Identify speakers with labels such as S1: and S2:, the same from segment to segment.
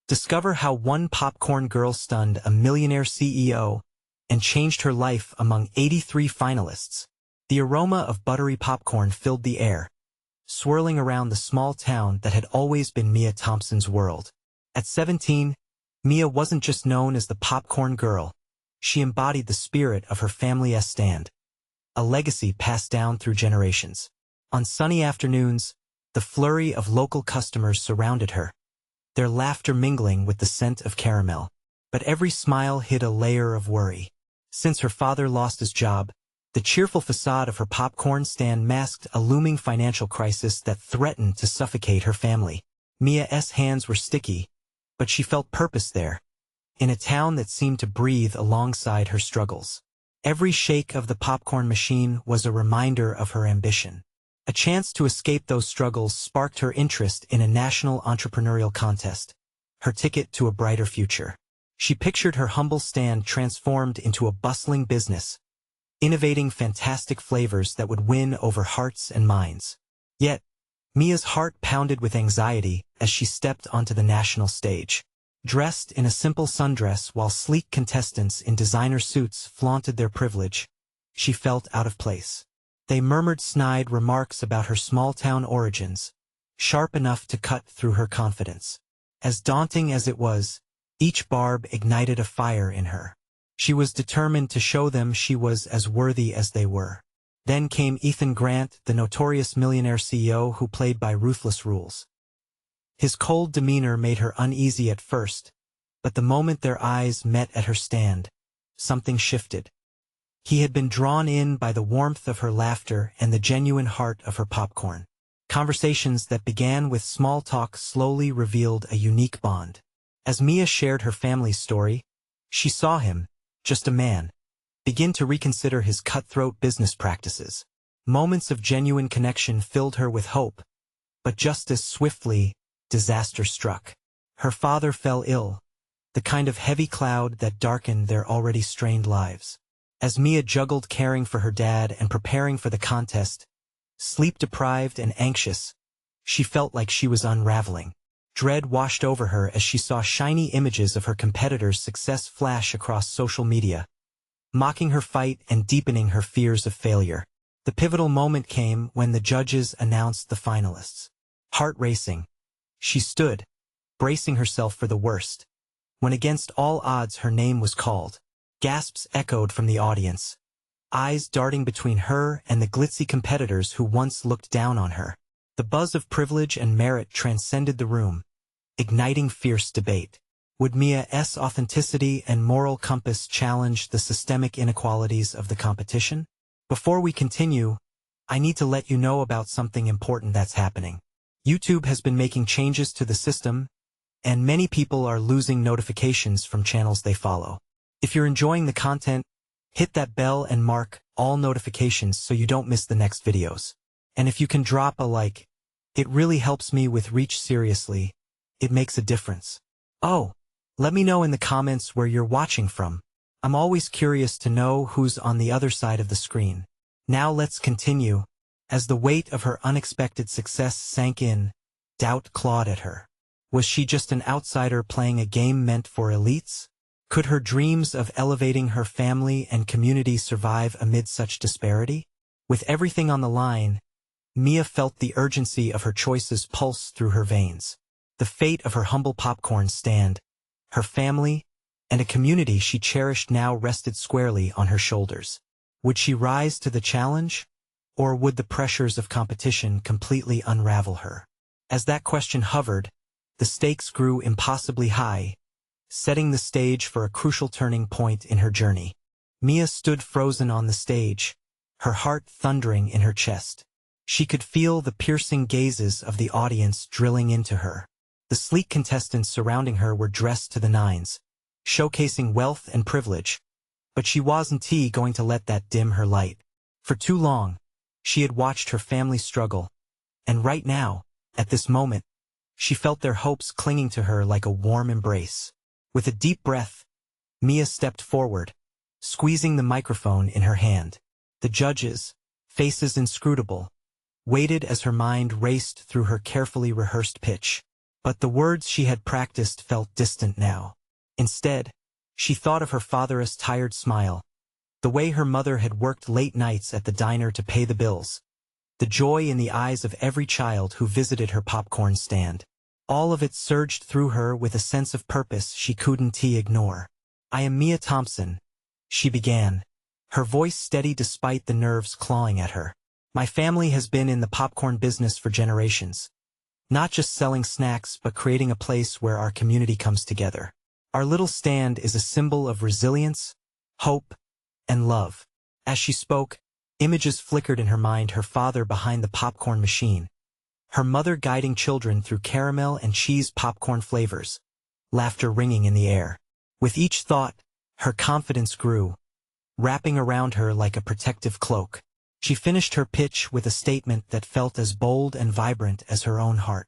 S1: Discover how one popcorn girl stunned a millionaire CEO and changed her life among 83 finalists. The aroma of buttery popcorn filled the air, swirling around the small town that had always been Mia Thompson's world. At 17, Mia wasn't just known as the popcorn girl. She embodied the spirit of her family's stand, a legacy passed down through generations. On sunny afternoons, the flurry of local customers surrounded her, their laughter mingling with the scent of caramel. But every smile hid a layer of worry. Since her father lost his job, the cheerful facade of her popcorn stand masked a looming financial crisis that threatened to suffocate her family. Mia's hands were sticky, but she felt purpose there, in a town that seemed to breathe alongside her struggles. Every shake of the popcorn machine was a reminder of her ambition. A chance to escape those struggles sparked her interest in a national entrepreneurial contest, her ticket to a brighter future. She pictured her humble stand transformed into a bustling business, innovating fantastic flavors that would win over hearts and minds. Yet, Mia's heart pounded with anxiety as she stepped onto the national stage. Dressed in a simple sundress while sleek contestants in designer suits flaunted their privilege, she felt out of place. They murmured snide remarks about her small-town origins, sharp enough to cut through her confidence. As daunting as it was, each barb ignited a fire in her. She was determined to show them she was as worthy as they were. Then came Ethan Grant, the notorious millionaire CEO who played by ruthless rules. His cold demeanor made her uneasy at first, but the moment their eyes met at her stand, something shifted. He had been drawn in by the warmth of her laughter and the genuine heart of her popcorn. Conversations that began with small talk slowly revealed a unique bond. As Mia shared her family's story, she saw him, just a man, begin to reconsider his cutthroat business practices. Moments of genuine connection filled her with hope, but just as swiftly, disaster struck. Her father fell ill, the kind of heavy cloud that darkened their already strained lives. As Mia juggled caring for her dad and preparing for the contest, sleep-deprived and anxious, she felt like she was unraveling. Dread washed over her as she saw shiny images of her competitors' success flash across social media, mocking her fight and deepening her fears of failure. The pivotal moment came when the judges announced the finalists. Heart racing, she stood, bracing herself for the worst. When against all odds her name was called, gasps echoed from the audience, eyes darting between her and the glitzy competitors who once looked down on her. The buzz of privilege and merit transcended the room, igniting fierce debate. Would Mia's authenticity and moral compass challenge the systemic inequalities of the competition? Before we continue, I need to let you know about something important that's happening. YouTube has been making changes to the system, and many people are losing notifications from channels they follow. If you're enjoying the content, hit that bell and mark all notifications so you don't miss the next videos. And if you can drop a like, it really helps me with reach. Seriously, it makes a difference. Oh, let me know in the comments where you're watching from. I'm always curious to know who's on the other side of the screen. Now let's continue. As the weight of her unexpected success sank in, doubt clawed at her. Was she just an outsider playing a game meant for elites? Could her dreams of elevating her family and community survive amid such disparity? With everything on the line, Mia felt the urgency of her choices pulse through her veins. The fate of her humble popcorn stand, her family, and a community she cherished now rested squarely on her shoulders. Would she rise to the challenge, or would the pressures of competition completely unravel her? As that question hovered, the stakes grew impossibly high, setting the stage for a crucial turning point in her journey. Mia stood frozen on the stage, her heart thundering in her chest. She could feel the piercing gazes of the audience drilling into her. The sleek contestants surrounding her were dressed to the nines, showcasing wealth and privilege, but she wasn't going to let that dim her light. For too long, she had watched her family struggle, and right now, at this moment, she felt their hopes clinging to her like a warm embrace. With a deep breath, Mia stepped forward, squeezing the microphone in her hand. The judges, faces inscrutable, waited as her mind raced through her carefully rehearsed pitch. But the words she had practiced felt distant now. Instead, she thought of her father's tired smile, the way her mother had worked late nights at the diner to pay the bills, the joy in the eyes of every child who visited her popcorn stand. All of it surged through her with a sense of purpose she couldn't ignore. "I am Mia Thompson," she began, her voice steady despite the nerves clawing at her. "My family has been in the popcorn business for generations. Not just selling snacks but creating a place where our community comes together. Our little stand is a symbol of resilience, hope, and love." As she spoke, images flickered in her mind, her father behind the popcorn machine, her mother guiding children through caramel and cheese popcorn flavors, laughter ringing in the air. With each thought, her confidence grew, wrapping around her like a protective cloak. She finished her pitch with a statement that felt as bold and vibrant as her own heart.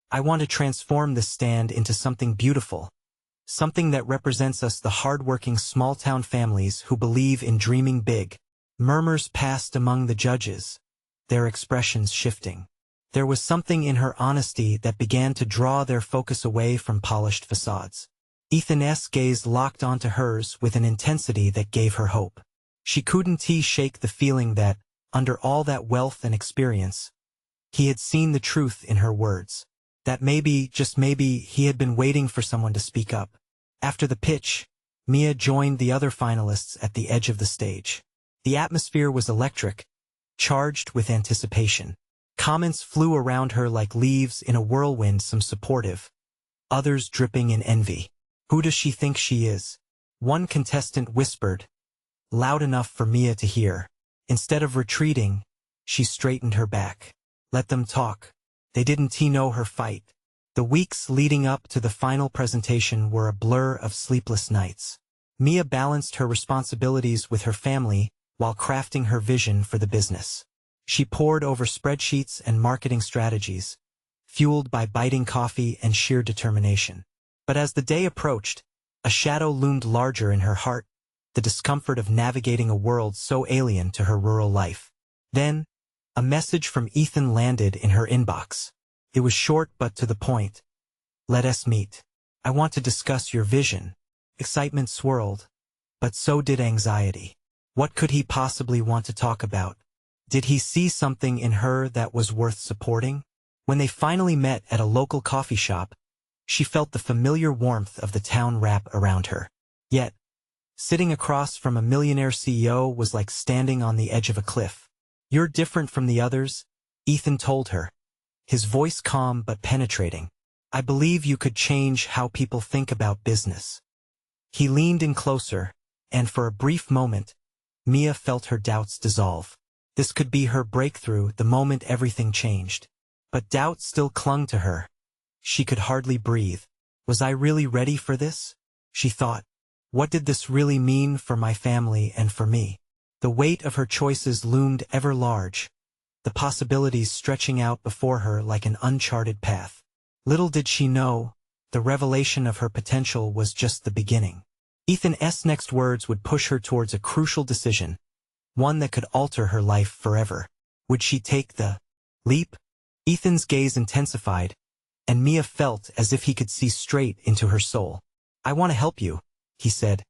S1: "I want to transform this stand into something beautiful, something that represents us, the hard-working small-town families who believe in dreaming big." Murmurs passed among the judges, their expressions shifting. There was something in her honesty that began to draw their focus away from polished facades. Ethan's gaze locked onto hers with an intensity that gave her hope. She couldn't shake the feeling that, under all that wealth and experience, he had seen the truth in her words. That maybe, just maybe, he had been waiting for someone to speak up. After the pitch, Mia joined the other finalists at the edge of the stage. The atmosphere was electric, charged with anticipation. Comments flew around her like leaves in a whirlwind, some supportive, others dripping in envy. "Who does she think she is?" one contestant whispered, loud enough for Mia to hear. Instead of retreating, she straightened her back. Let them talk. They didn't know her fight. The weeks leading up to the final presentation were a blur of sleepless nights. Mia balanced her responsibilities with her family while crafting her vision for the business. She pored over spreadsheets and marketing strategies, fueled by biting coffee and sheer determination. But as the day approached, a shadow loomed larger in her heart, the discomfort of navigating a world so alien to her rural life. Then, a message from Ethan landed in her inbox. It was short but to the point. "Let us meet. I want to discuss your vision." Excitement swirled, but so did anxiety. What could he possibly want to talk about? Did he see something in her that was worth supporting? When they finally met at a local coffee shop, she felt the familiar warmth of the town wrap around her. Yet, sitting across from a Millionaire CEO was like standing on the edge of a cliff. "You're different from the others," Ethan told her, his voice calm but penetrating. "I believe you could change how people think about business." He leaned in closer, and for a brief moment, Mia felt her doubts dissolve. This could be her breakthrough, the moment everything changed. But doubt still clung to her. She could hardly breathe. "Was I really ready for this?" she thought. "What did this really mean for my family and for me?" The weight of her choices loomed ever large, the possibilities stretching out before her like an uncharted path. Little did she know, the revelation of her potential was just the beginning. Ethan's next words would push her towards a crucial decision, one that could alter her life forever. Would she take the leap? Ethan's gaze intensified, and Mia felt as if he could see straight into her soul. "I want to help you," he said,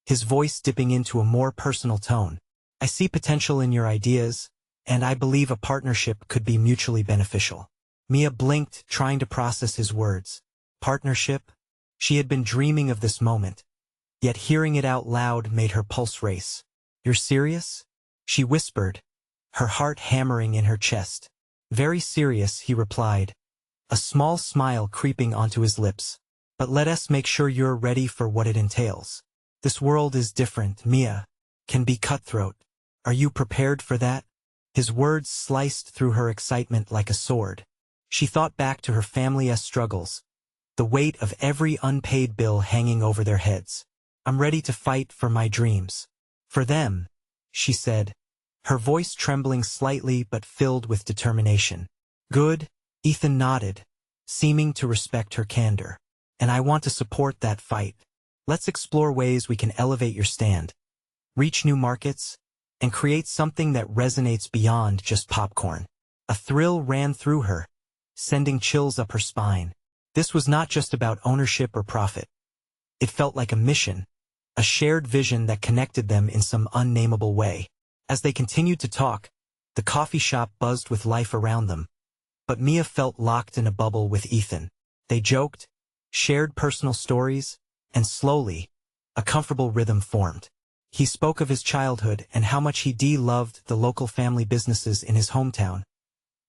S1: his voice dipping into a more personal tone. "I see potential in your ideas, and I believe a partnership could be mutually beneficial." Mia blinked, trying to process his words. Partnership? She had been dreaming of this moment, yet hearing it out loud made her pulse race. "You're serious?" she whispered, her heart hammering in her chest. "Very serious," he replied, a small smile creeping onto his lips. "But let us make sure you're ready for what it entails. This world is different, Mia. Can be cutthroat. Are you prepared for that?" His words sliced through her excitement like a sword. She thought back to her family's struggles, the weight of every unpaid bill hanging over their heads. "I'm ready to fight for my dreams. For them," she said, her voice trembling slightly but filled with determination. "Good," Ethan nodded, seeming to respect her candor. "And I want to support that fight. Let's explore ways we can elevate your stand, reach new markets, and create something that resonates beyond just popcorn." A thrill ran through her, sending chills up her spine. This was not just about ownership or profit. It felt like a mission, a shared vision that connected them in some unnameable way. As they continued to talk, the coffee shop buzzed with life around them. But Mia felt locked in a bubble with Ethan. They joked, shared personal stories, and slowly, a comfortable rhythm formed. He spoke of his childhood and how much he loved the local family businesses in his hometown.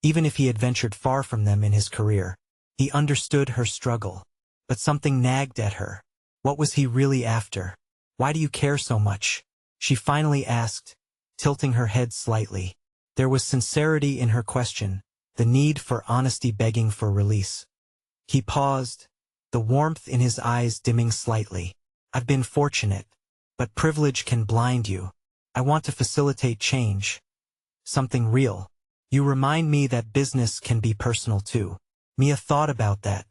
S1: Even if he had ventured far from them in his career, he understood her struggle. But something nagged at her. What was he really after? Why do you care so much? She finally asked, tilting her head slightly. There was sincerity in her question, the need for honesty begging for release. He paused, the warmth in his eyes dimming slightly. I've been fortunate, but privilege can blind you. I want to facilitate change. Something real. You remind me that business can be personal too. Mia thought about that.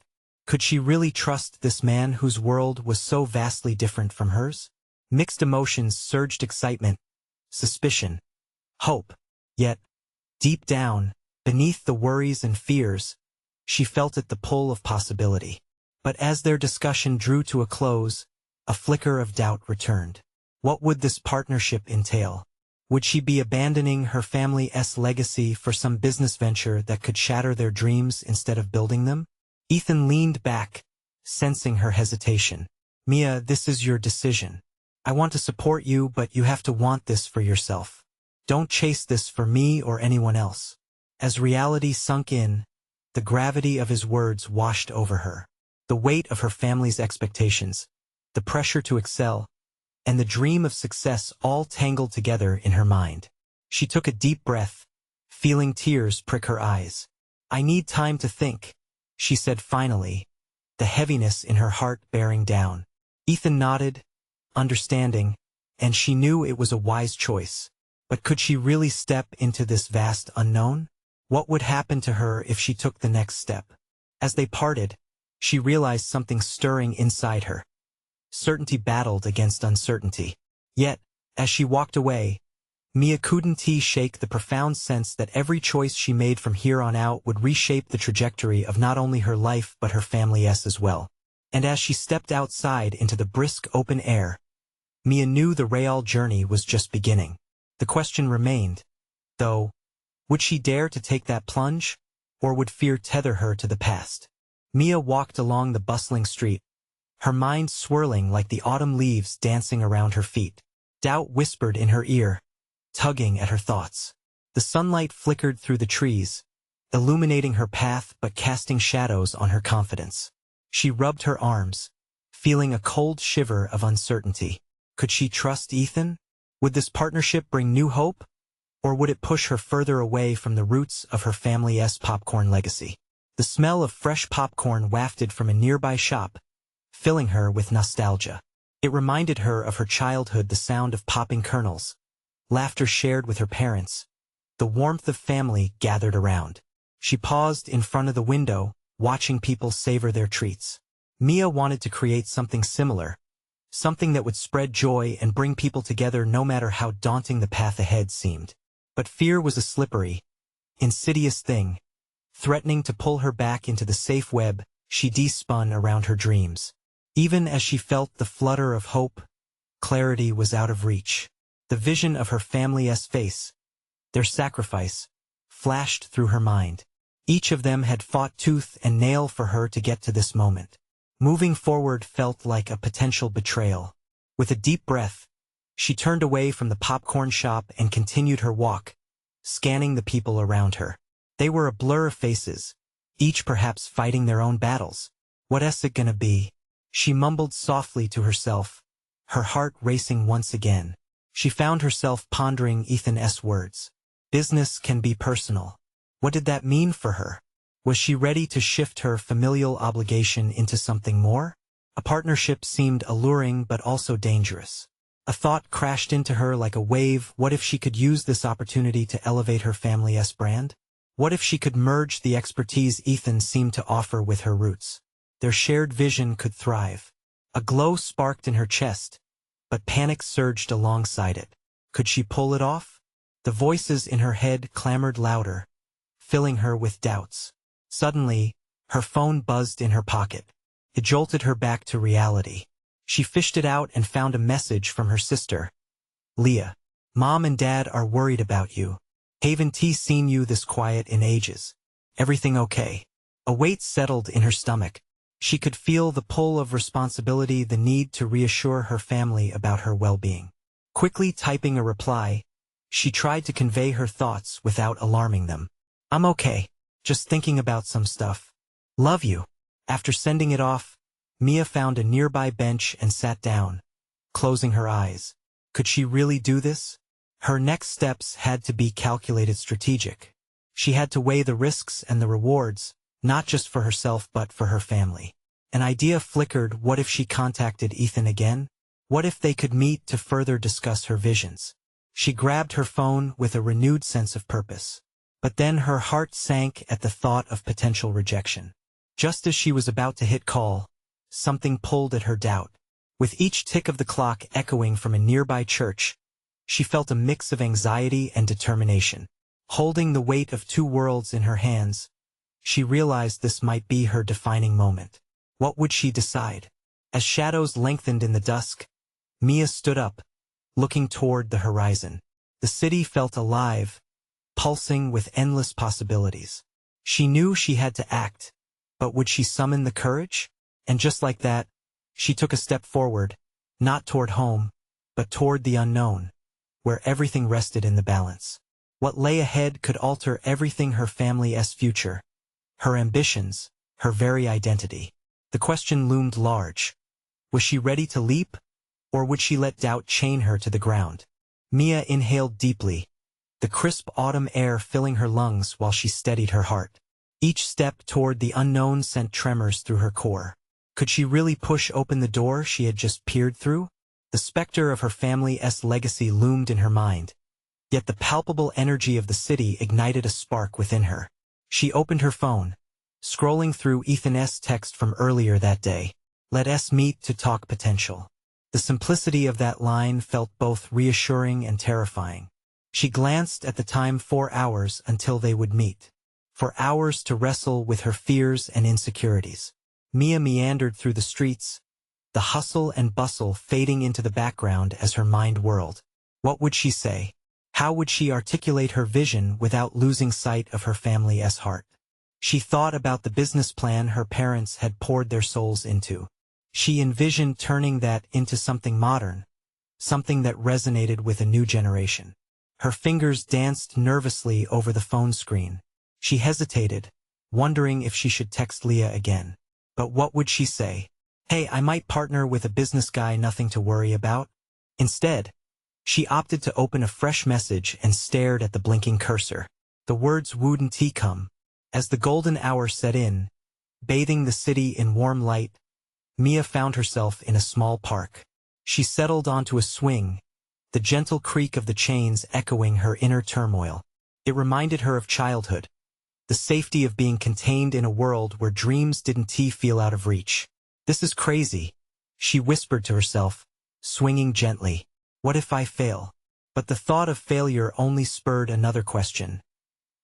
S1: Could she really trust this man whose world was so vastly different from hers? Mixed emotions surged: excitement, suspicion, hope. Yet, deep down, beneath the worries and fears, she felt the pull of possibility. But as their discussion drew to a close, a flicker of doubt returned. What would this partnership entail? Would she be abandoning her family's legacy for some business venture that could shatter their dreams instead of building them? Ethan leaned back, sensing her hesitation. Mia, this is your decision. I want to support you, but you have to want this for yourself. Don't chase this for me or anyone else. As reality sunk in, the gravity of his words washed over her. The weight of her family's expectations, the pressure to excel, and the dream of success all tangled together in her mind. She took a deep breath, feeling tears prick her eyes. I need time to think, she said finally, the heaviness in her heart bearing down. Ethan nodded, understanding, and she knew it was a wise choice. But could she really step into this vast unknown? What would happen to her if she took the next step? As they parted, she realized something stirring inside her. Certainty battled against uncertainty. Yet, as she walked away, Mia couldn't shake the profound sense that every choice she made from here on out would reshape the trajectory of not only her life but her family's as well. And as she stepped outside into the brisk open air, Mia knew the real journey was just beginning. The question remained, though, would she dare to take that plunge, or would fear tether her to the past? Mia walked along the bustling street, her mind swirling like the autumn leaves dancing around her feet. Doubt whispered in her ear, tugging at her thoughts. The sunlight flickered through the trees, illuminating her path but casting shadows on her confidence. She rubbed her arms, feeling a cold shiver of uncertainty. Could she trust Ethan? Would this partnership bring new hope? Or would it push her further away from the roots of her family's popcorn legacy? The smell of fresh popcorn wafted from a nearby shop, filling her with nostalgia. It reminded her of her childhood, the sound of popping kernels, laughter shared with her parents, the warmth of family gathered around. She paused in front of the window, watching people savor their treats. Mia wanted to create something similar, something that would spread joy and bring people together no matter how daunting the path ahead seemed. But fear was a slippery, insidious thing, threatening to pull her back into the safe web she spun around her dreams. Even as she felt the flutter of hope, clarity was out of reach. The vision of her family's face, their sacrifice, flashed through her mind. Each of them had fought tooth and nail for her to get to this moment. Moving forward felt like a potential betrayal. With a deep breath, she turned away from the popcorn shop and continued her walk, scanning the people around her. They were a blur of faces, each perhaps fighting their own battles. What's it gonna be? She mumbled softly to herself, her heart racing once again. She found herself pondering Ethan's words. Business can be personal. What did that mean for her? Was she ready to shift her familial obligation into something more? A partnership seemed alluring but also dangerous. A thought crashed into her like a wave. What if she could use this opportunity to elevate her family's brand? What if she could merge the expertise Ethan seemed to offer with her roots? Their shared vision could thrive. A glow sparked in her chest, but panic surged alongside it. Could she pull it off? The voices in her head clamored louder, filling her with doubts. Suddenly, Her phone buzzed in her pocket. It jolted her back to reality. She fished it out and found a message from her sister. Leah, Mom and Dad are worried about you. Haven't seen you this quiet in ages. Everything okay? A weight settled in her stomach. She could feel the pull of responsibility, the need to reassure her family about her well-being. Quickly typing a reply, she tried to convey her thoughts without alarming them. I'm okay. Just thinking about some stuff. Love you. After sending it off, Mia found a nearby bench and sat down, closing her eyes. Could she really do this? Her next steps had to be calculated, strategic. She had to weigh the risks and the rewards, not just for herself but for her family. An idea flickered. What if she contacted Ethan again? What if they could meet to further discuss her visions? She grabbed her phone with a renewed sense of purpose. But then her heart sank at the thought of potential rejection. Just as she was about to hit call, something pulled at her doubt. With each tick of the clock echoing from a nearby church, she felt a mix of anxiety and determination. Holding the weight of two worlds in her hands, she realized this might be her defining moment. What would she decide? As shadows lengthened in the dusk, Mia stood up, looking toward the horizon. The city felt alive, pulsing with endless possibilities. She knew she had to act, but would she summon the courage? And just like that, she took a step forward, not toward home, but toward the unknown, where everything rested in the balance. What lay ahead could alter everything: her family's future, her ambitions, her very identity. The question loomed large. Was she ready to leap, or would she let doubt chain her to the ground? Mia inhaled deeply, the crisp autumn air filling her lungs while she steadied her heart. Each step toward the unknown sent tremors through her core. Could she really push open the door she had just peered through? The specter of her family's legacy loomed in her mind, yet the palpable energy of the city ignited a spark within her. She opened her phone, scrolling through Ethan's text from earlier that day. Let us meet to talk potential. The simplicity of that line felt both reassuring and terrifying. She glanced at the time: 4 hours until they would meet. 4 hours to wrestle with her fears and insecurities. Mia meandered through the streets, the hustle and bustle fading into the background as her mind whirled. What would she say? How would she articulate her vision without losing sight of her family's heart? She thought about the business plan her parents had poured their souls into. She envisioned turning that into something modern, something that resonated with a new generation. Her fingers danced nervously over the phone screen. She hesitated, wondering if she should text Leah again. But what would she say? Hey, I might partner with a business guy, nothing to worry about. Instead, she opted to open a fresh message and stared at the blinking cursor. The words wouldn't come. As the golden hour set in, bathing the city in warm light, Mia found herself in a small park. She settled onto a swing, the gentle creak of the chains echoing her inner turmoil. It reminded her of childhood, the safety of being contained in a world where dreams didn't feel out of reach. This is crazy, she whispered to herself, swinging gently. What if I fail? But the thought of failure only spurred another question.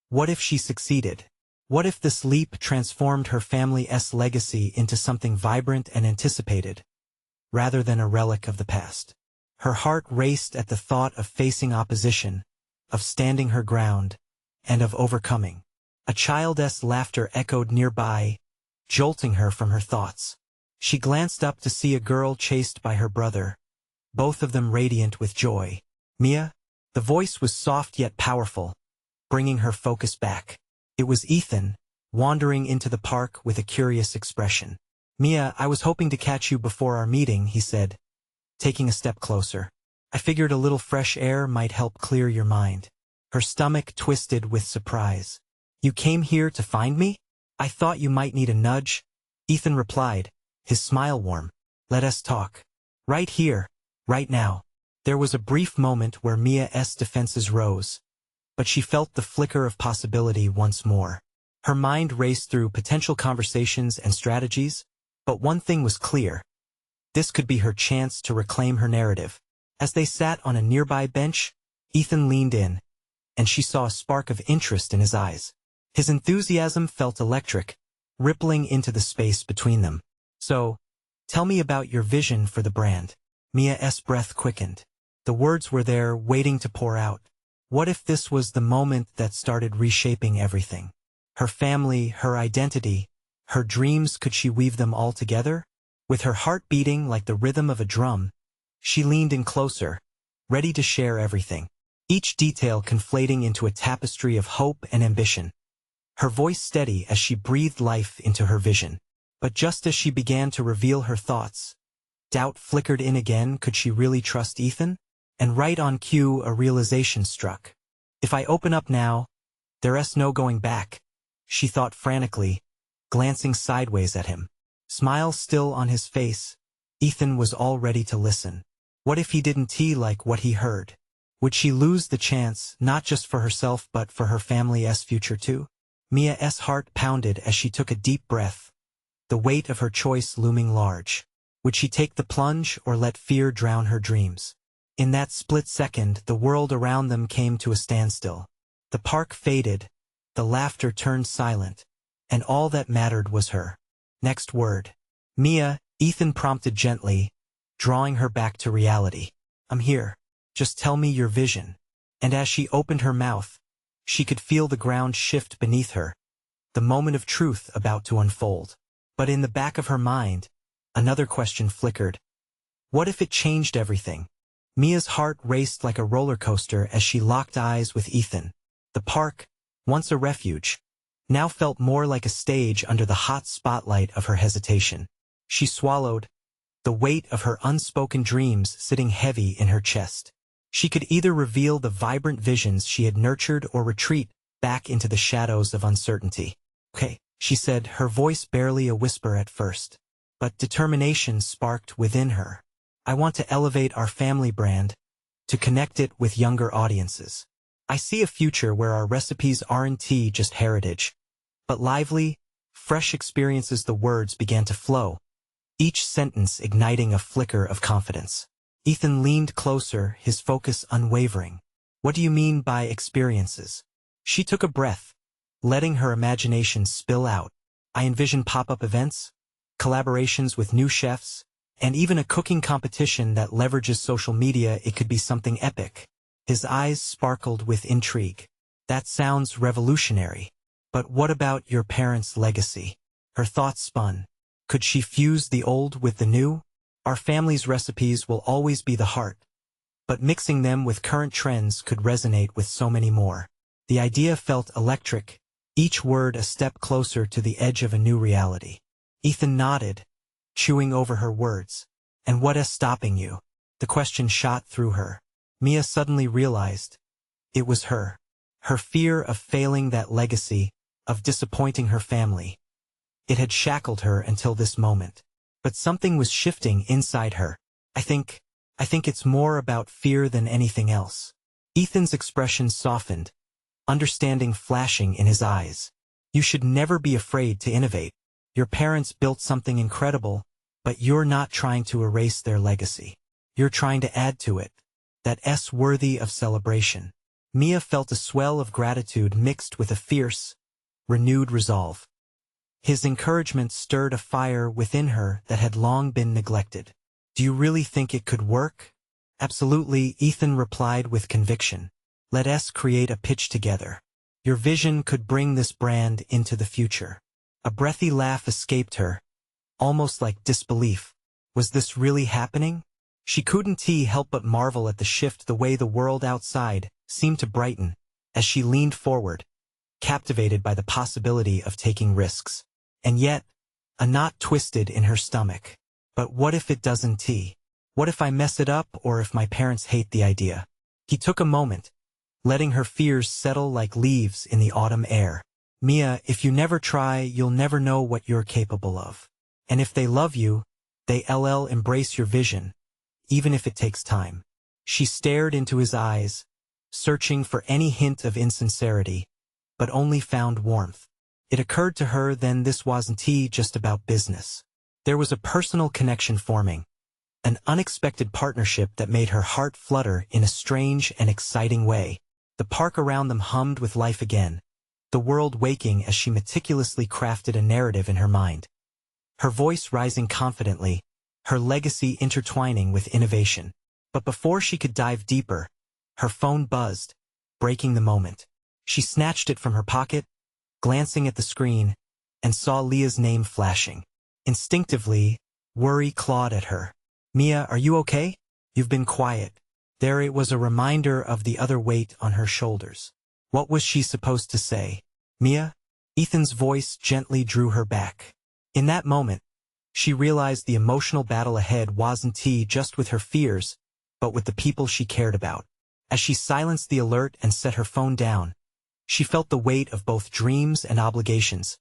S1: What if she succeeded? What if this leap transformed her family's legacy into something vibrant and anticipated, rather than a relic of the past? Her heart raced at the thought of facing opposition, of standing her ground, and of overcoming. A child's laughter echoed nearby, jolting her from her thoughts. She glanced up to see a girl chased by her brother, both of them radiant with joy. Mia? The voice was soft yet powerful, bringing her focus back. It was Ethan, wandering into the park with a curious expression. Mia, I was hoping to catch you before our meeting, he said, taking a step closer. I figured a little fresh air might help clear your mind. Her stomach twisted with surprise. You came here to find me? I thought you might need a nudge. Ethan replied, his smile warm. Let us talk. Right here, right now. There was a brief moment where Mia's defenses rose, but she felt the flicker of possibility once more. Her mind raced through potential conversations and strategies, but one thing was clear. This could be her chance to reclaim her narrative. As they sat on a nearby bench, Ethan leaned in, and she saw a spark of interest in his eyes. His enthusiasm felt electric, rippling into the space between them. So, tell me about your vision for the brand. Mia's breath quickened. The words were there, waiting to pour out. What if this was the moment that started reshaping everything? Her family, her identity, her dreams, could she weave them all together? With her heart beating like the rhythm of a drum, she leaned in closer, ready to share everything, each detail conflating into a tapestry of hope and ambition. Her voice steady as she breathed life into her vision. But just as she began to reveal her thoughts, doubt flickered in again. Could she really trust Ethan? And right on cue, a realization struck. If I open up now, there's no going back, she thought frantically, glancing sideways at him. Smile still on his face, Ethan was all ready to listen. What if he didn't like what he heard? Would she lose the chance, not just for herself but for her family's future too? Mia's heart pounded as she took a deep breath, the weight of her choice looming large. Would she take the plunge or let fear drown her dreams? In that split second, the world around them came to a standstill. The park faded, the laughter turned silent, and all that mattered was her next word. Mia, Ethan prompted gently, drawing her back to reality. I'm here. Just tell me your vision. And as she opened her mouth, she could feel the ground shift beneath her, the moment of truth about to unfold. But in the back of her mind, another question flickered. What if it changed everything? Mia's heart raced like a roller coaster as she locked eyes with Ethan. The park, once a refuge, now felt more like a stage under the hot spotlight of her hesitation. She swallowed, the weight of her unspoken dreams sitting heavy in her chest. She could either reveal the vibrant visions she had nurtured or retreat back into the shadows of uncertainty. Okay, she said, her voice barely a whisper at first. But determination sparked within her. I want to elevate our family brand, to connect it with younger audiences. I see a future where our recipes aren't just heritage, but lively, fresh experiences. The words began to flow, each sentence igniting a flicker of confidence. Ethan leaned closer, his focus unwavering. What do you mean by experiences? She took a breath, letting her imagination spill out. I envision pop-up events, collaborations with new chefs, and even a cooking competition that leverages social media. It could be something epic. His eyes sparkled with intrigue. That sounds revolutionary. But what about your parents' legacy? Her thoughts spun. Could she fuse the old with the new? Our family's recipes will always be the heart, but mixing them with current trends could resonate with so many more. The idea felt electric, each word a step closer to the edge of a new reality. Ethan nodded, chewing over her words. And what is stopping you? The question shot through her. Mia suddenly realized it was her. Her fear of failing that legacy, of disappointing her family. It had shackled her until this moment. But something was shifting inside her. I think it's more about fear than anything else. Ethan's expression softened, understanding flashing in his eyes. You should never be afraid to innovate. Your parents built something incredible, but you're not trying to erase their legacy. You're trying to add to it. That's worthy of celebration. Mia felt a swell of gratitude mixed with a fierce, renewed resolve. His encouragement stirred a fire within her that had long been neglected. Do you really think it could work? Absolutely, Ethan replied with conviction. Let us create a pitch together. Your vision could bring this brand into the future. A breathy laugh escaped her, almost like disbelief. Was this really happening? She couldn't help but marvel at the shift, the way the world outside seemed to brighten as she leaned forward, captivated by the possibility of taking risks. And yet, a knot twisted in her stomach. But what if it doesn't? What if I mess it up, or if my parents hate the idea? He took a moment, letting her fears settle like leaves in the autumn air. Mia, if you never try, you'll never know what you're capable of. And if they love you, they'll embrace your vision, even if it takes time. She stared into his eyes, searching for any hint of insincerity, but only found warmth. It occurred to her then this wasn't just about business. There was a personal connection forming, an unexpected partnership that made her heart flutter in a strange and exciting way. The park around them hummed with life again, the world waking as she meticulously crafted a narrative in her mind. Her voice rising confidently, her legacy intertwining with innovation. But before she could dive deeper, her phone buzzed, breaking the moment. She snatched it from her pocket, glancing at the screen, and saw Leah's name flashing. Instinctively, worry clawed at her. "Mia, are you okay? You've been quiet." There it was, a reminder of the other weight on her shoulders. What was she supposed to say? "Mia?" Ethan's voice gently drew her back. In that moment, she realized the emotional battle ahead wasn't just with her fears, but with the people she cared about. As she silenced the alert and set her phone down, she felt the weight of both dreams and obligations,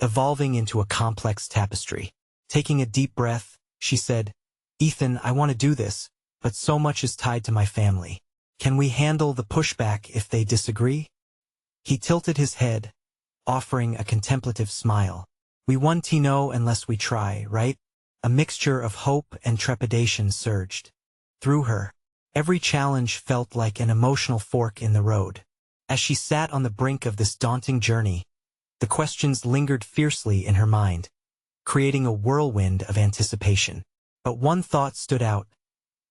S1: evolving into a complex tapestry. Taking a deep breath, she said, "Ethan, I want to do this, but so much is tied to my family. Can we handle the pushback if they disagree?" He tilted his head, offering a contemplative smile. "We won't know unless we try, right?" A mixture of hope and trepidation surged through her. Every challenge felt like an emotional fork in the road. As she sat on the brink of this daunting journey, the questions lingered fiercely in her mind, creating a whirlwind of anticipation. But one thought stood out.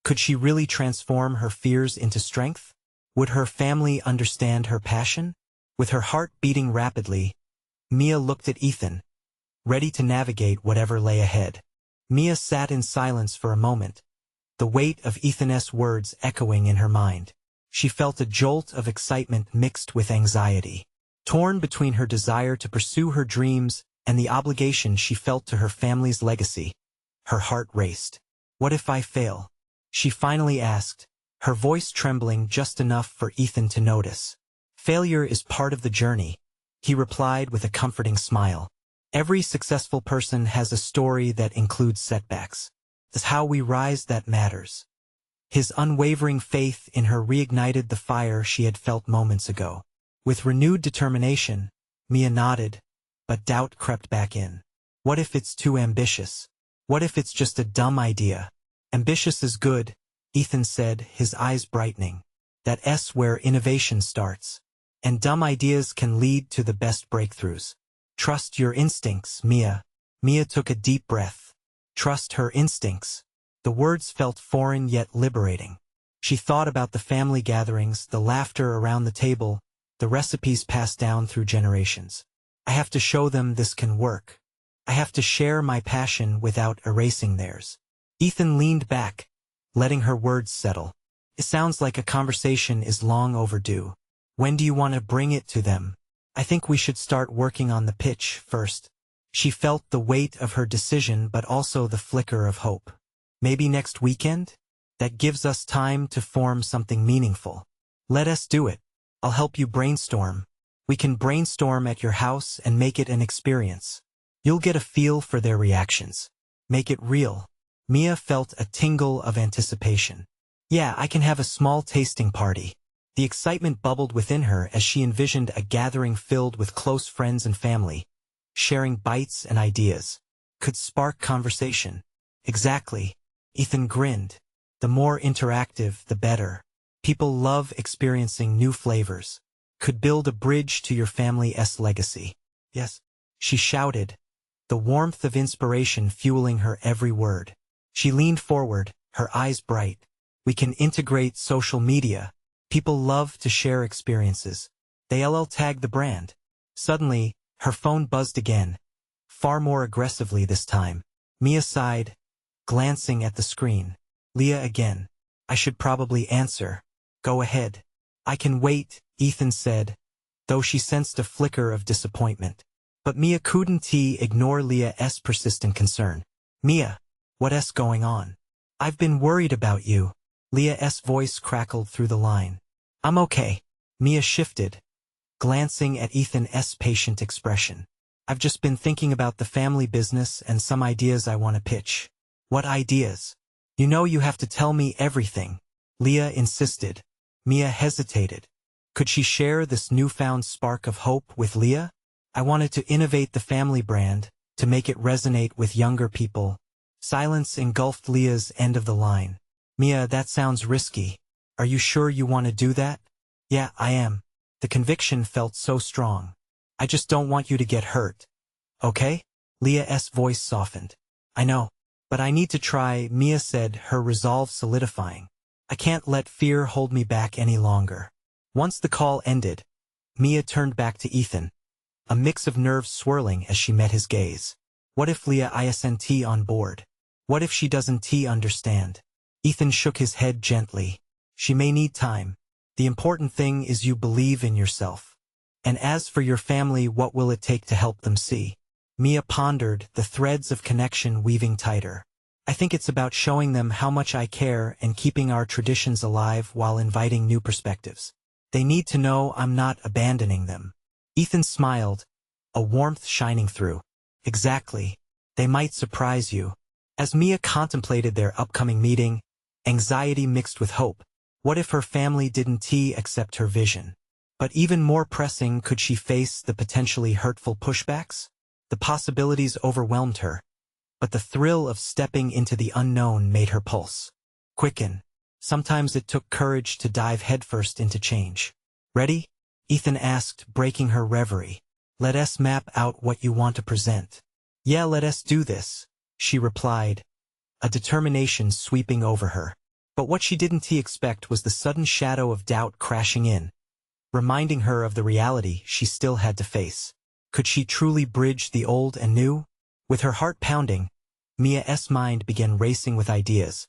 S1: Could she really transform her fears into strength? Would her family understand her passion? With her heart beating rapidly, Mia looked at Ethan, ready to navigate whatever lay ahead. Mia sat in silence for a moment, the weight of Ethan's words echoing in her mind. She felt a jolt of excitement mixed with anxiety. Torn between her desire to pursue her dreams and the obligation she felt to her family's legacy, her heart raced. "What if I fail?" she finally asked, her voice trembling just enough for Ethan to notice. "Failure is part of the journey," he replied with a comforting smile. "Every successful person has a story that includes setbacks. It's how we rise that matters." His unwavering faith in her reignited the fire she had felt moments ago. With renewed determination, Mia nodded, but doubt crept back in. What if it's too ambitious? What if it's just a dumb idea? "Ambitious is good," Ethan said, his eyes brightening. "That's where innovation starts. And dumb ideas can lead to the best breakthroughs. Trust your instincts, Mia." Mia took a deep breath. Trust her instincts. The words felt foreign yet liberating. She thought about the family gatherings, the laughter around the table, the recipes passed down through generations. "I have to show them this can work. I have to share my passion without erasing theirs." Ethan leaned back, letting her words settle. "It sounds like a conversation is long overdue. When do you want to bring it to them?" "I think we should start working on the pitch first." She felt the weight of her decision but also the flicker of hope. "Maybe next weekend? That gives us time to form something meaningful." "Let us do it. I'll help you brainstorm. We can brainstorm at your house and make it an experience. You'll get a feel for their reactions. Make it real." Mia felt a tingle of anticipation. "Yeah, I can have a small tasting party." The excitement bubbled within her as she envisioned a gathering filled with close friends and family, sharing bites and ideas. Could spark conversation. "Exactly." Ethan grinned. "The more interactive, the better. People love experiencing new flavors. Could build a bridge to your family's legacy." "Yes," she shouted, the warmth of inspiration fueling her every word. She leaned forward, her eyes bright. "We can integrate social media. People love to share experiences. They'll tag the brand." Suddenly, her phone buzzed again, far more aggressively this time. Mia sighed, glancing at the screen. "Leah again. I should probably answer." "Go ahead. I can wait," Ethan said, though she sensed a flicker of disappointment. But Mia couldn't ignore Leah's persistent concern. "Mia, what's going on? I've been worried about you." Leah's voice crackled through the line. "I'm okay." Mia shifted, glancing at Ethan's patient expression. "I've just been thinking about the family business and some ideas I want to pitch." "What ideas?" "You know you have to tell me everything," Leah insisted. Mia hesitated. Could she share this newfound spark of hope with Leah? "I wanted to innovate the family brand, to make it resonate with younger people." Silence engulfed Leah's end of the line. "Mia, that sounds risky. Are you sure you want to do that?" "Yeah, I am." The conviction felt so strong. I just don't want you to get hurt. Okay? Leah's voice softened. I know. But I need to try, Mia said, her resolve solidifying. I can't let fear hold me back any longer. Once the call ended, Mia turned back to Ethan, a mix of nerves swirling as she met his gaze. What if Leah isn't on board? What if she doesn't understand? Ethan shook his head gently. She may need time. The important thing is you believe in yourself. And as for your family, what will it take to help them see? Mia pondered, the threads of connection weaving tighter. I think it's about showing them how much I care and keeping our traditions alive while inviting new perspectives. They need to know I'm not abandoning them. Ethan smiled, a warmth shining through. Exactly. They might surprise you. As Mia contemplated their upcoming meeting, anxiety mixed with hope. What if her family didn't accept her vision? But even more pressing, could she face the potentially hurtful pushbacks? The possibilities overwhelmed her, but the thrill of stepping into the unknown made her pulse quicken. Sometimes it took courage to dive headfirst into change. Ready? Ethan asked, breaking her reverie. Let us map out what you want to present. Yeah, let us do this, she replied, a determination sweeping over her. But what she didn't expect was the sudden shadow of doubt crashing in, reminding her of the reality she still had to face. Could she truly bridge the old and new? With her heart pounding, Mia's mind began racing with ideas,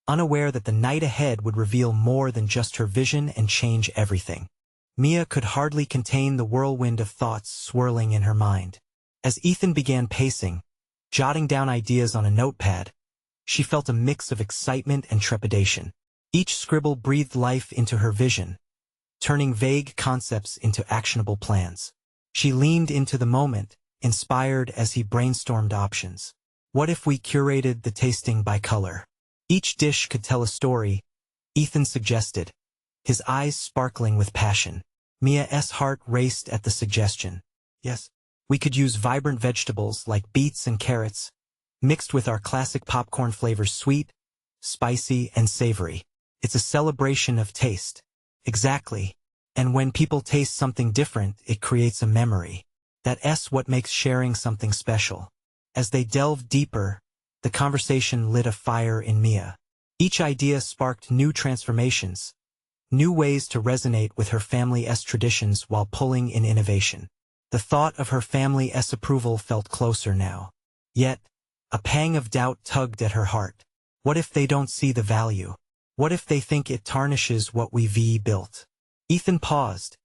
S1: unaware that the night ahead would reveal more than just her vision and change everything. Mia could hardly contain the whirlwind of thoughts swirling in her mind. As Ethan began pacing, jotting down ideas on a notepad, she felt a mix of excitement and trepidation. Each scribble breathed life into her vision, turning vague concepts into actionable plans. She leaned into the moment, inspired as he brainstormed options. What if we curated the tasting by color? Each dish could tell a story, Ethan suggested, his eyes sparkling with passion. Mia's heart raced at the suggestion. Yes, we could use vibrant vegetables like beets and carrots, mixed with our classic popcorn flavors, sweet, spicy, and savory. It's a celebration of taste. Exactly. And when people taste something different, it creates a memory. That's what makes sharing something special. As they delved deeper, the conversation lit a fire in Mia. Each idea sparked new transformations, new ways to resonate with her family's traditions while pulling in innovation. The thought of her family's approval felt closer now. Yet, a pang of doubt tugged at her heart. What if they don't see the value? What if they think it tarnishes what we've built? Ethan paused,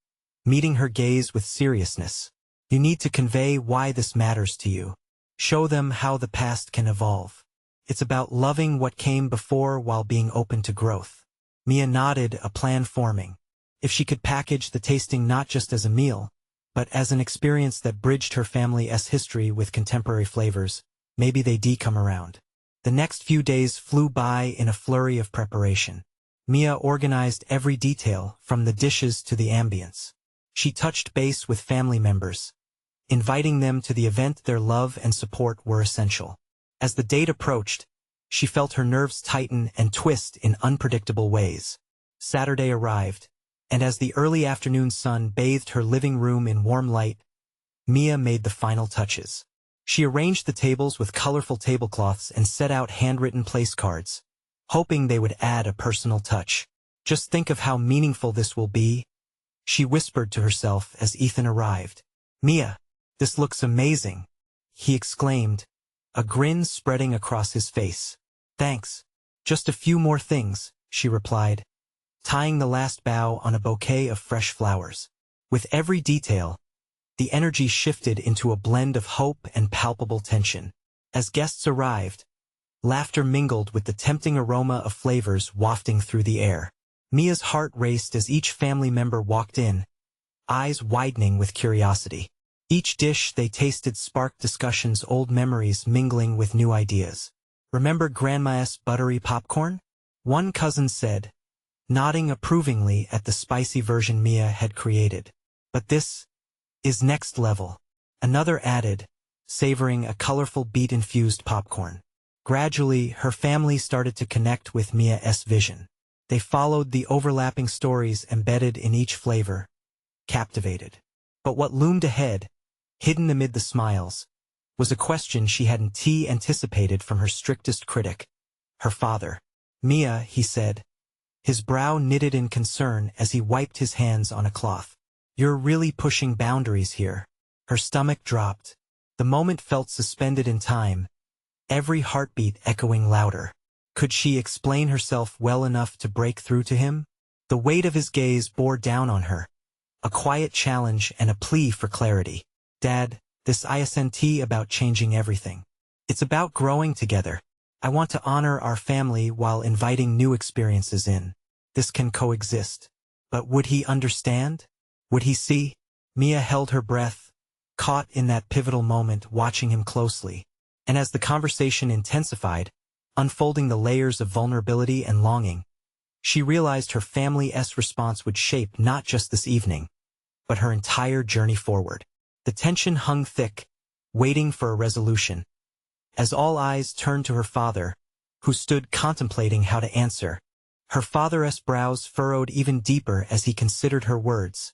S1: meeting her gaze with seriousness. You need to convey why this matters to you. Show them how the past can evolve. It's about loving what came before while being open to growth. Mia nodded, a plan forming. If she could package the tasting not just as a meal, but as an experience that bridged her family's history with contemporary flavors, maybe they'd come around. The next few days flew by in a flurry of preparation. Mia organized every detail, from the dishes to the ambience. She touched base with family members, inviting them to the event. Their love and support were essential. As the date approached, she felt her nerves tighten and twist in unpredictable ways. Saturday arrived, and as the early afternoon sun bathed her living room in warm light, Mia made the final touches. She arranged the tables with colorful tablecloths and set out handwritten place cards, hoping they would add a personal touch. Just think of how meaningful this will be, she whispered to herself as Ethan arrived. Mia, this looks amazing, he exclaimed, a grin spreading across his face. Thanks. Just a few more things, she replied, tying the last bow on a bouquet of fresh flowers. With every detail, the energy shifted into a blend of hope and palpable tension. As guests arrived, laughter mingled with the tempting aroma of flavors wafting through the air. Mia's heart raced as each family member walked in, eyes widening with curiosity. Each dish they tasted sparked discussions, old memories mingling with new ideas. Remember Grandma's buttery popcorn? One cousin said, nodding approvingly at the spicy version Mia had created. But this is next level. Another added, savoring a colorful beet-infused popcorn. Gradually, her family started to connect with Mia's vision. They followed the overlapping stories embedded in each flavor, captivated. But what loomed ahead, hidden amid the smiles, was a question she hadn't anticipated from her strictest critic, her father. "Mia," he said, his brow knitted in concern as he wiped his hands on a cloth. "You're really pushing boundaries here." Her stomach dropped. The moment felt suspended in time, every heartbeat echoing louder. Could she explain herself well enough to break through to him? The weight of his gaze bore down on her, a quiet challenge and a plea for clarity. "Dad, this isn't about changing everything. It's about growing together. I want to honor our family while inviting new experiences in. This can coexist." But would he understand? Would he see? Mia held her breath, caught in that pivotal moment, watching him closely. And as the conversation intensified, unfolding the layers of vulnerability and longing, she realized her family's response would shape not just this evening, but her entire journey forward. The tension hung thick, waiting for a resolution. As all eyes turned to her father, who stood contemplating how to answer, her father's brows furrowed even deeper as he considered her words,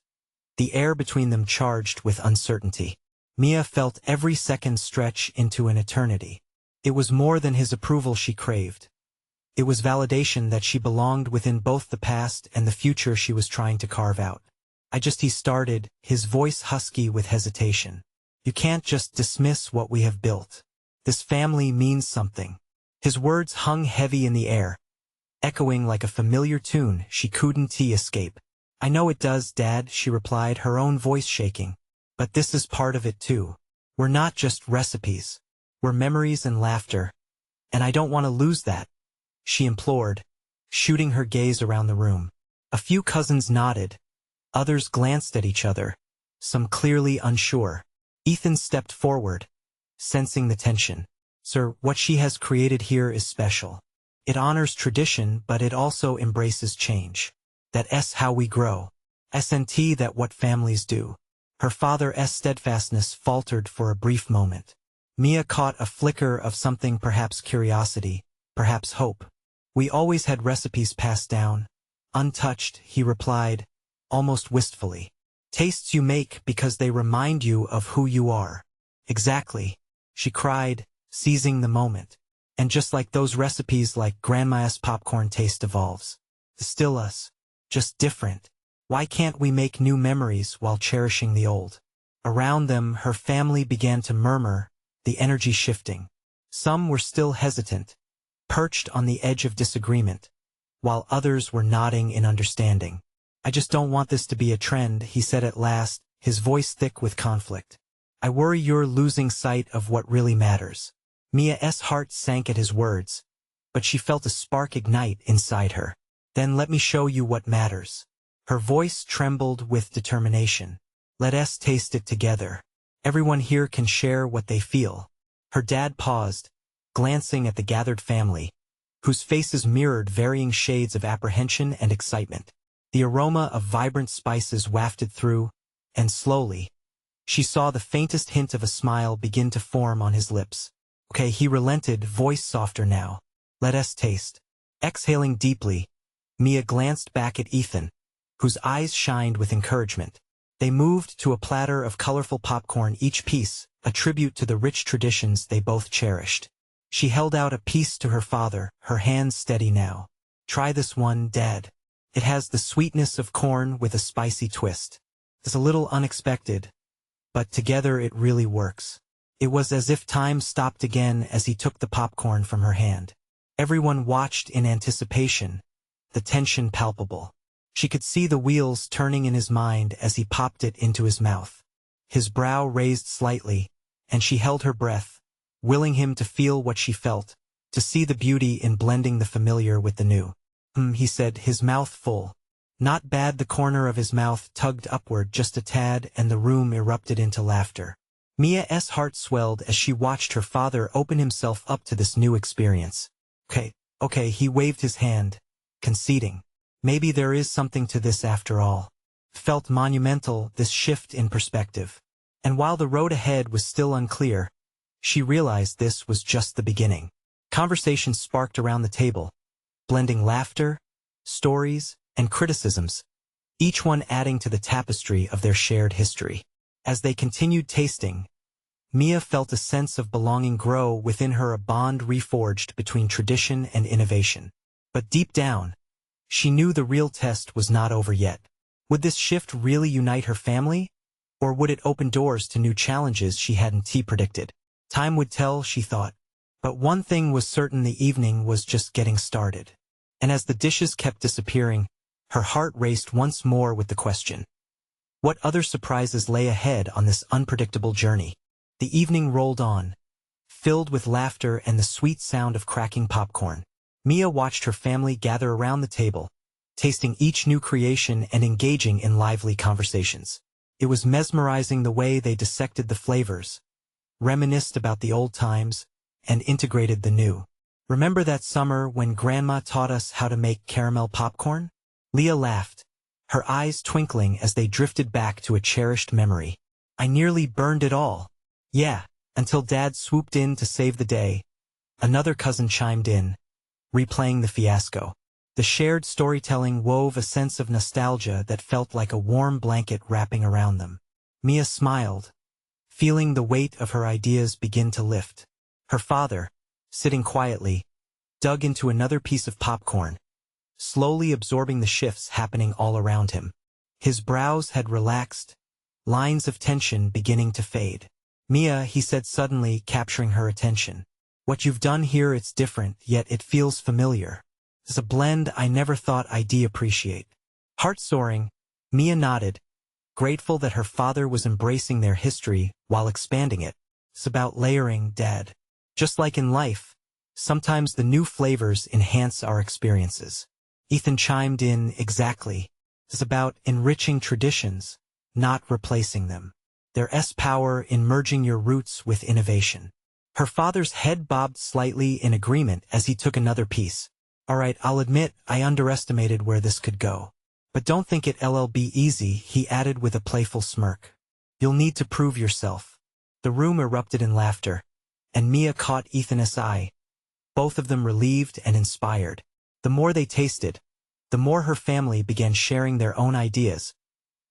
S1: the air between them charged with uncertainty. Mia felt every second stretch into an eternity. It was more than his approval she craved. It was validation that she belonged within both the past and the future she was trying to carve out. He started, his voice husky with hesitation. "You can't just dismiss what we have built. This family means something." His words hung heavy in the air, echoing like a familiar tune she couldn't escape. "I know it does, Dad," she replied, her own voice shaking. "But this is part of it too. We're not just recipes. We're memories and laughter. And I don't want to lose that," she implored, shooting her gaze around the room. A few cousins nodded. Others glanced at each other, some clearly unsure. Ethan stepped forward, sensing the tension. "Sir, what she has created here is special. It honors tradition, but it also embraces change. That's how we grow. Isn't that what families do?" Her father's steadfastness faltered for a brief moment. Mia caught a flicker of something, perhaps curiosity, perhaps hope. "We always had recipes passed down, untouched," he replied, almost wistfully. "Tastes you make because they remind you of who you are." "Exactly," she cried, seizing the moment. "And just like those recipes, like Grandma's popcorn taste evolves. Still us, just different. Why can't we make new memories while cherishing the old?" Around them, her family began to murmur, the energy shifting. Some were still hesitant, perched on the edge of disagreement, while others were nodding in understanding. "I just don't want this to be a trend," he said at last, his voice thick with conflict. "I worry you're losing sight of what really matters." Mia's heart sank at his words, but she felt a spark ignite inside her. "Then let me show you what matters." Her voice trembled with determination. "Let's taste it together. Everyone here can share what they feel." Her dad paused, glancing at the gathered family, whose faces mirrored varying shades of apprehension and excitement. The aroma of vibrant spices wafted through, and slowly, she saw the faintest hint of a smile begin to form on his lips. "Okay," he relented, voice softer now. "Let's taste." Exhaling deeply, Mia glanced back at Ethan, whose eyes shined with encouragement. They moved to a platter of colorful popcorn, each piece a tribute to the rich traditions they both cherished. She held out a piece to her father, her hands steady now. "Try this one, Dad. It has the sweetness of corn with a spicy twist. It's a little unexpected, but together it really works." It was as if time stopped again as he took the popcorn from her hand. Everyone watched in anticipation, the tension palpable. She could see the wheels turning in his mind as he popped it into his mouth. His brow raised slightly, and she held her breath, willing him to feel what she felt, to see the beauty in blending the familiar with the new. He said, his mouth full. "Not bad." The corner of his mouth tugged upward just a tad, and the room erupted into laughter. Mia's heart swelled as she watched her father open himself up to this new experience. Okay, he waved his hand, conceding. Maybe there is something to this after all. Felt monumental, this shift in perspective. And while the road ahead was still unclear, she realized this was just the beginning. Conversations sparked around the table, blending laughter, stories, and criticisms, each one adding to the tapestry of their shared history. As they continued tasting, Mia felt a sense of belonging grow within her, a bond reforged between tradition and innovation. But deep down, she knew the real test was not over yet. Would this shift really unite her family? Or would it open doors to new challenges she hadn't predicted? Time would tell, she thought. But one thing was certain: the evening was just getting started. And as the dishes kept disappearing, her heart raced once more with the question: what other surprises lay ahead on this unpredictable journey? The evening rolled on, filled with laughter and the sweet sound of cracking popcorn. Mia watched her family gather around the table, tasting each new creation and engaging in lively conversations. It was mesmerizing the way they dissected the flavors, reminisced about the old times, and integrated the new. "Remember that summer when Grandma taught us how to make caramel popcorn?" Leah laughed, her eyes twinkling as they drifted back to a cherished memory. "I nearly burned it all." "Yeah, until Dad swooped in to save the day," another cousin chimed in, replaying the fiasco. The shared storytelling wove a sense of nostalgia that felt like a warm blanket wrapping around them. Mia smiled, feeling the weight of her ideas begin to lift. Her father, sitting quietly, dug into another piece of popcorn, slowly absorbing the shifts happening all around him. His brows had relaxed, lines of tension beginning to fade. "Mia," he said suddenly, capturing her attention. "What you've done here, it's different, yet it feels familiar. It's a blend I never thought I'd appreciate." Heart-soaring, Mia nodded, grateful that her father was embracing their history while expanding it. "It's about layering, Dad. Just like in life, sometimes the new flavors enhance our experiences." Ethan chimed in, "Exactly. It's about enriching traditions, not replacing them. There's power in merging your roots with innovation." Her father's head bobbed slightly in agreement as he took another piece. "All right, I'll admit I underestimated where this could go. But don't think it'll be easy," he added with a playful smirk. "You'll need to prove yourself." The room erupted in laughter, and Mia caught Ethan's eye, both of them relieved and inspired. The more they tasted, the more her family began sharing their own ideas,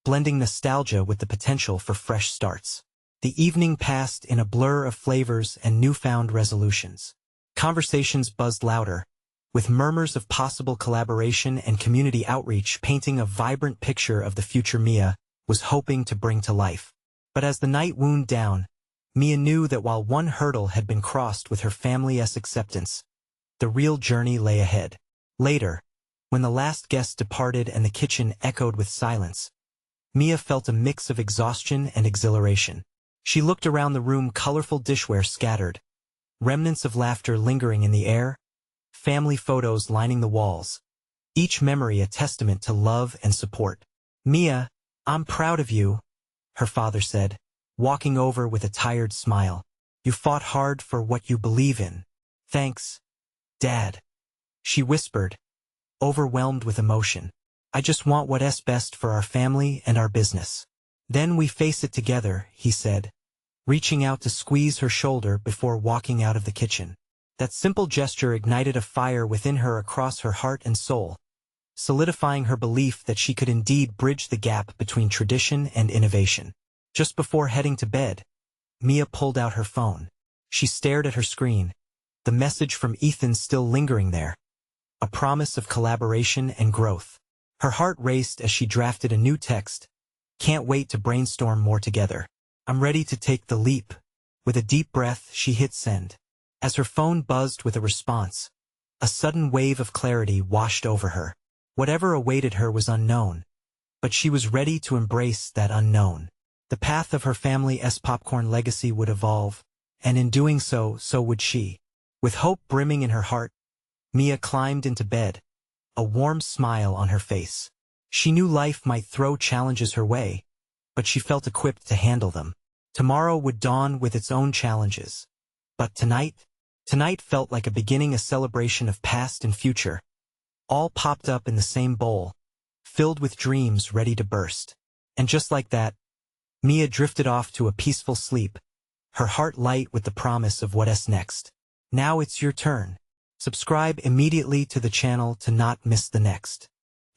S1: blending nostalgia with the potential for fresh starts. The evening passed in a blur of flavors and newfound resolutions. Conversations buzzed louder, with murmurs of possible collaboration and community outreach painting a vibrant picture of the future Mia was hoping to bring to life. But as the night wound down, Mia knew that while one hurdle had been crossed with her family's acceptance, the real journey lay ahead. Later, when the last guest departed and the kitchen echoed with silence, Mia felt a mix of exhaustion and exhilaration. She looked around the room, colorful dishware scattered, remnants of laughter lingering in the air, family photos lining the walls, each memory a testament to love and support. "Mia, I'm proud of you," her father said, walking over with a tired smile. "You fought hard for what you believe in." "Thanks, Dad," she whispered, overwhelmed with emotion. "I just want what's best for our family and our business." "Then we face it together," he said, reaching out to squeeze her shoulder before walking out of the kitchen. That simple gesture ignited a fire within her across her heart and soul, solidifying her belief that she could indeed bridge the gap between tradition and innovation. Just before heading to bed, Mia pulled out her phone. She stared at her screen, the message from Ethan still lingering there, a promise of collaboration and growth. Her heart raced as she drafted a new text. "Can't wait to brainstorm more together. I'm ready to take the leap." With a deep breath, she hit send. As her phone buzzed with a response, a sudden wave of clarity washed over her. Whatever awaited her was unknown, but she was ready to embrace that unknown. The path of her family's popcorn legacy would evolve, and in doing so, so would she. With hope brimming in her heart, Mia climbed into bed, a warm smile on her face. She knew life might throw challenges her way, but she felt equipped to handle them. Tomorrow would dawn with its own challenges. But tonight felt like a beginning, a celebration of past and future, all popped up in the same bowl, filled with dreams ready to burst. And just like that, Mia drifted off to a peaceful sleep, her heart light with the promise of what's next. Now it's your turn. Subscribe immediately to the channel to not miss the next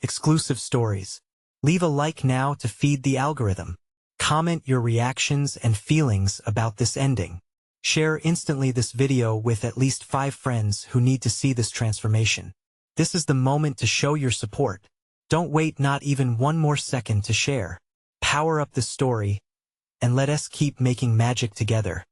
S1: exclusive stories. Leave a like now to feed the algorithm. Comment your reactions and feelings about this ending. Share instantly this video with at least 5 friends who need to see this transformation. This is the moment to show your support. Don't wait not even one more second to share. Power up the story, and let us keep making magic together.